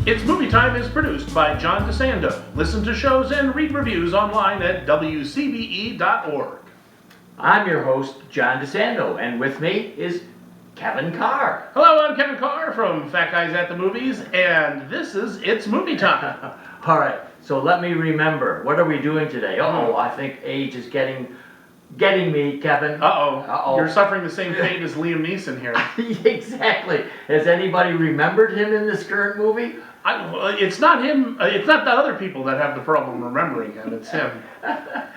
It's Movie Time is produced by John DeSando. Listen to shows and read reviews online at wcbe.org. I'm your host, John DeSando, and with me is Kevin Carr. Hello, I'm Kevin Carr from Fat Guys at the Movies, and this is It's Movie Time. All right, so let me remember. What are we doing today? I think age is getting me, Kevin. Uh-oh. You're suffering the same fate as Liam Neeson here. Exactly. Has anybody remembered him in this current movie? It's not him. It's not the other people that have the problem remembering him. It's him.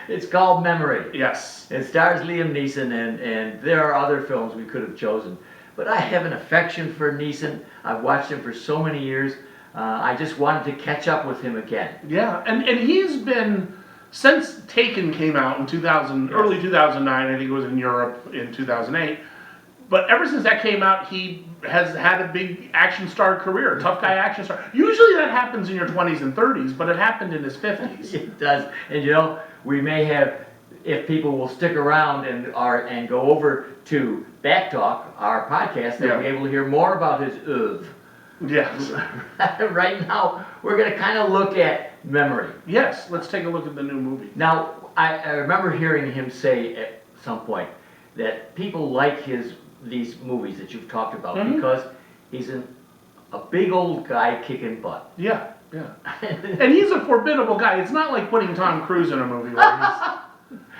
It's called Memory. Yes. It stars Liam Neeson, and there are other films we could have chosen. But I have an affection for Neeson. I've watched him for so many years. I just wanted to catch up with him again. Yeah, and he's been, since Taken came out in 2000, early 2009, I think it was in Europe in 2008, but ever since that came out, he has had a big action star career, tough guy action star. Usually that happens in your 20s and 30s, but it happened in his 50s. It does. And you know, we may have, if people will stick around and go over to Back Talk, our podcast, they'll be able to hear more about his oeuvre. Yes. Right now, we're going to kind of look at Memory. Yes, let's take a look at the new movie. Now, I remember hearing him say at some point that people like these movies that you've talked about because he's a big old guy kicking butt. Yeah, yeah. And he's a formidable guy. It's not like putting Tom Cruise in a movie where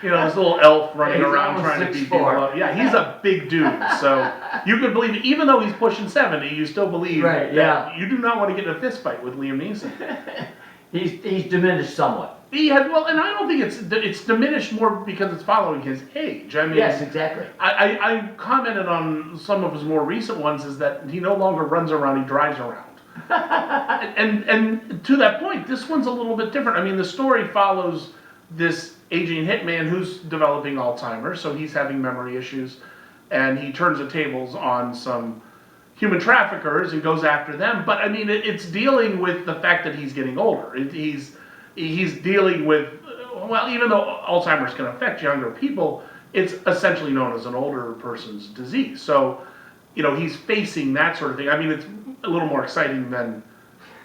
he's, this little elf running around trying to beat people up. Yeah, he's a big dude. So you could believe it. Even though he's pushing 70, you still believe that you do not want to get in a fist fight with Liam Neeson. He's diminished somewhat. He had, and I don't think it's diminished more because it's following his age. I mean, yes, exactly. I commented on some of his more recent ones is that he no longer runs around, he drives around. and to that point, this one's a little bit different. I mean, the story follows this aging hitman who's developing Alzheimer's, so he's having memory issues, and he turns the tables on some human traffickers and goes after them. But I mean, it's dealing with the fact that he's getting older. He's dealing with, even though Alzheimer's can affect younger people, it's essentially known as an older person's disease. So, he's facing that sort of thing. I mean, it's a little more exciting than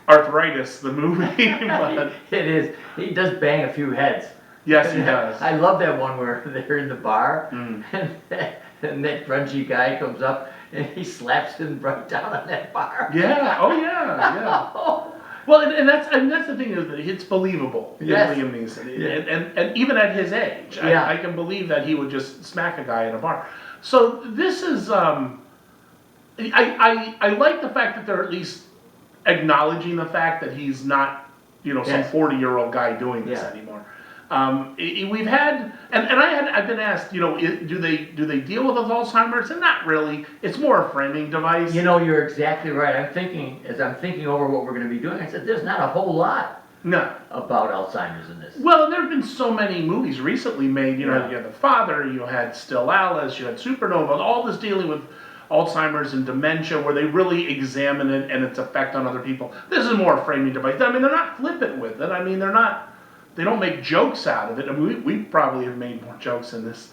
Arthritis, the movie. But it is. He does bang a few heads. Yes, he does. I love that one where they're in the bar and that grungy guy comes up and he slaps him right down on that bar. Yeah. Oh, yeah. Well, and that's the thing is that it's believable in Liam Neeson, and even at his age, I can believe that he would just smack a guy in a bar. So this is I like the fact that they're at least acknowledging the fact that he's not some 40-year-old guy doing this anymore. We've had, and I've been asked, do they deal with Alzheimer's? And not really. It's more a framing device. You're exactly right. I'm thinking over what we're going to be doing, I said, there's not a whole lot about Alzheimer's in this. Well, there have been so many movies recently made. You had The Father, you had Still Alice, you had Supernova, all this dealing with Alzheimer's and dementia, where they really examine it and its effect on other people. This is more a framing device. I mean, they're not flippant with it. I mean, they don't make jokes out of it. I mean, we probably have made more jokes in this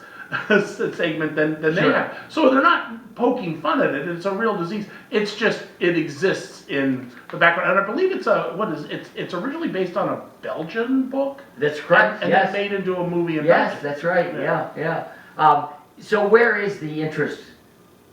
segment than they have. So they're not poking fun at it. It's a real disease. It's just, it exists in the background. And I believe it's originally based on a Belgian book. That's correct. And then made into a movie in Belgium. Yes, that's right. Yeah. So where is the interest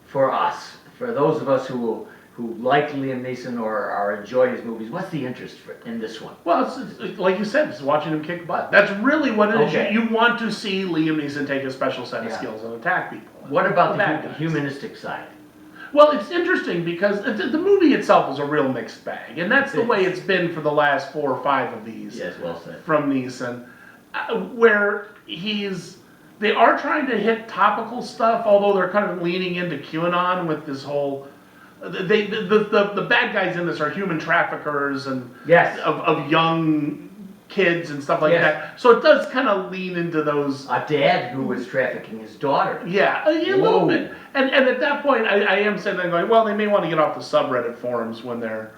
for us, for those of us who like Liam Neeson or enjoy his movies? What's the interest in this one? Well, it's like you said, it's watching him kick butt. That's really what it is. You want to see Liam Neeson take a special set of skills and attack people. What about the humanistic side? Well, it's interesting because the movie itself is a real mixed bag, and that's the way it's been for the last 4 or 5 of these. Yes, well said. From Neeson, where they are trying to hit topical stuff, although they're kind of leaning into QAnon with this whole. The bad guys in this are human traffickers and of young kids and stuff like that. So it does kind of lean into those. A dad who was trafficking his daughter. Yeah, a little bit. And at that point, I am sitting there going, well, they may want to get off the subreddit forums when they're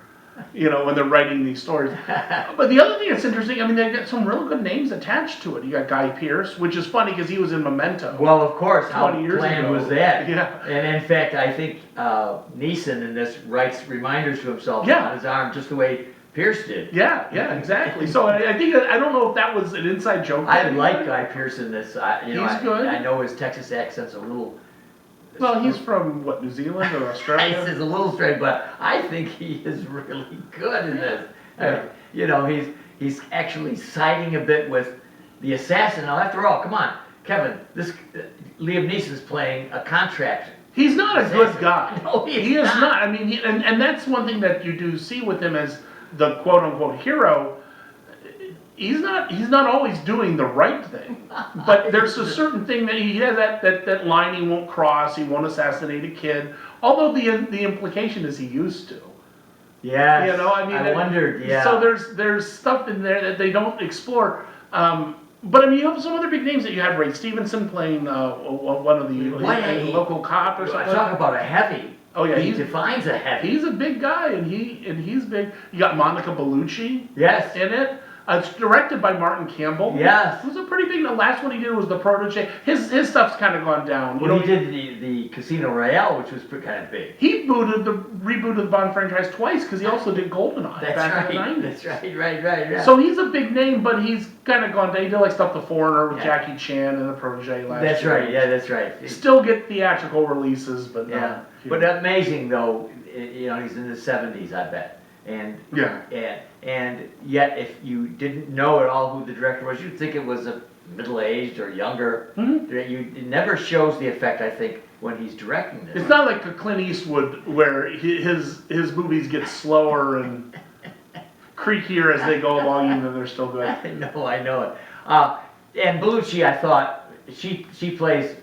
you know, when they're writing these stories. But the other thing that's interesting, I mean, they got some real good names attached to it. You got Guy Pearce, which is funny because he was in Memento. Well, of course, how 20 years bland ago. was that? Yeah. And in fact, I think Neeson in this writes reminders to himself Yeah. on his arm just the way Pierce did. Yeah, exactly. So I think, I don't know if that was an inside joke. I like Guy Pearce in this. He's good. I know his Texas accent's a little. Well, he's from, what, New Zealand or Australia? It's a little strange, but I think he is really good in this. Yeah. You know, he's actually siding a bit with the assassin. Now, after all, come on, Kevin, this Liam Neeson's playing a contract. He's not a good guy. No, he is not. I mean, and that's one thing that you do see with him as the quote unquote hero. He's not always doing the right thing, but there's a certain thing that he has that line he won't cross. He won't assassinate a kid. Although the implication is he used to. Yes. You know, I mean, I wondered. Yeah. So there's stuff in there that they don't explore. But I mean, you have some other big names that you had. Ray Stevenson playing one of the local cop or something. Talk about a heavy. Oh yeah, he defines a heavy. He's a big guy, and he's big. You got Monica Bellucci. Yes. In it. It's directed by Martin Campbell. Yes. It was a pretty big. The last one he did was The Protege. His stuff's kind of gone down. Well, he did the Casino Royale, which was kind of big. He rebooted the Bond franchise twice because he also did GoldenEye back in the 90s. That's right. Yeah. So he's a big name, but he's kind of gone down. He did like stuff The Foreigner with Jackie Chan and The Protege last year. That's right. Yeah, that's right. Still get theatrical releases, but yeah. But amazing though, you know, he's in his 70s, I bet. And yet, if you didn't know at all who the director was, you'd think it was a middle-aged or younger. Mm-hmm. It never shows the effect, I think, when he's directing this. It's not like a Clint Eastwood where his movies get slower and creakier as they go along, even though they're still good. I know it. And Bellucci, I thought she plays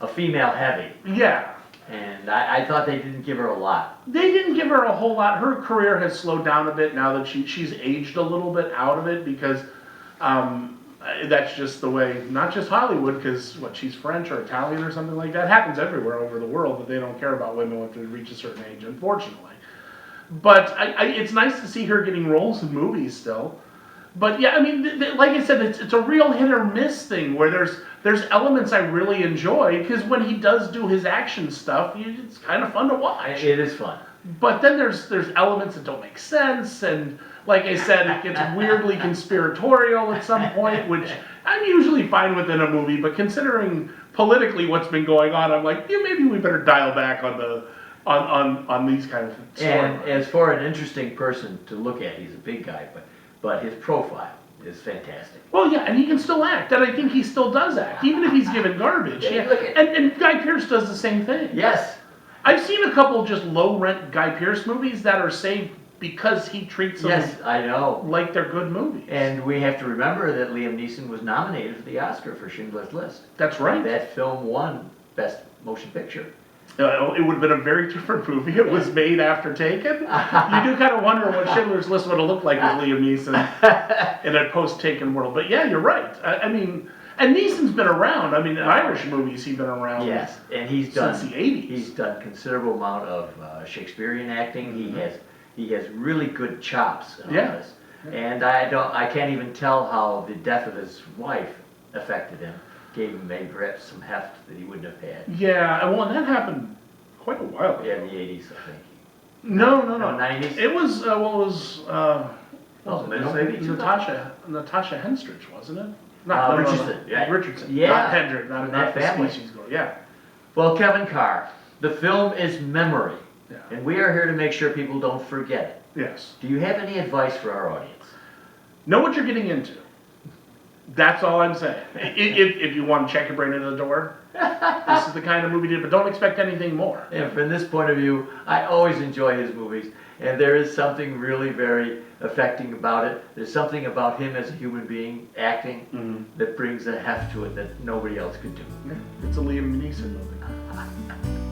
a female heavy. Yeah. And I thought they didn't give her a lot. They didn't give her a whole lot. Her career has slowed down a bit now that she's aged a little bit out of it because that's just the way, not just Hollywood, because she's French or Italian or something like that. It happens everywhere over the world that they don't care about women once they reach a certain age, unfortunately. But it's nice to see her getting roles in movies still. But yeah, I mean, like I said, it's a real hit or miss thing where there's elements I really enjoy because when he does do his action stuff, it's kind of fun to watch. It is fun. But then there's elements that don't make sense, and like I said, it gets weirdly conspiratorial at some point, which I'm usually fine with in a movie. But considering politically what's been going on, I'm like, yeah, maybe we better dial back on these kind of storylines. And as for an interesting person to look at, he's a big guy, but his profile is fantastic. Well, yeah, and he can still act, and I think he still does act, even if he's given garbage. Yeah, and Guy Pearce does the same thing. Yes. I've seen a couple just low-rent Guy Pearce movies that are saved because he treats them I know. like they're good movies. And we have to remember that Liam Neeson was nominated for the Oscar for Schindler's List. That's right. And that film won Best Motion Picture. It would have been a very different movie. It was made after Taken. You do kind of wonder what Schindler's List would have looked like with Liam Neeson in a post-Taken world. But yeah, you're right. I mean, and Neeson's been around. I mean, in Irish movies, he's been around. Yes, and since the 80s. He's done considerable amount of Shakespearean acting. Mm-hmm. He has really good chops in all this. And I can't even tell how the death of his wife affected him. Gave him maybe perhaps some heft that he wouldn't have had. Yeah, well, that happened quite a while ago. Yeah, in the 80s, I think. No. 90s? It was, maybe Natasha Henstridge, wasn't it? Richardson. Yeah. Richardson. Yeah. Not Hendrick, not that the family. species girl. Yeah. Well, Kevin Carr, the film is memory. Yeah. And we are here to make sure people don't forget it. Yes. Do you have any advice for our audience? Know what you're getting into. That's all I'm saying. If you want to check your brain into the door, this is the kind of movie to do, but don't expect anything more. And from this point of view, I always enjoy his movies, and there is something really very affecting about it. There's something about him as a human being acting that brings a heft to it that nobody else could do. Yeah. It's a Liam Neeson movie.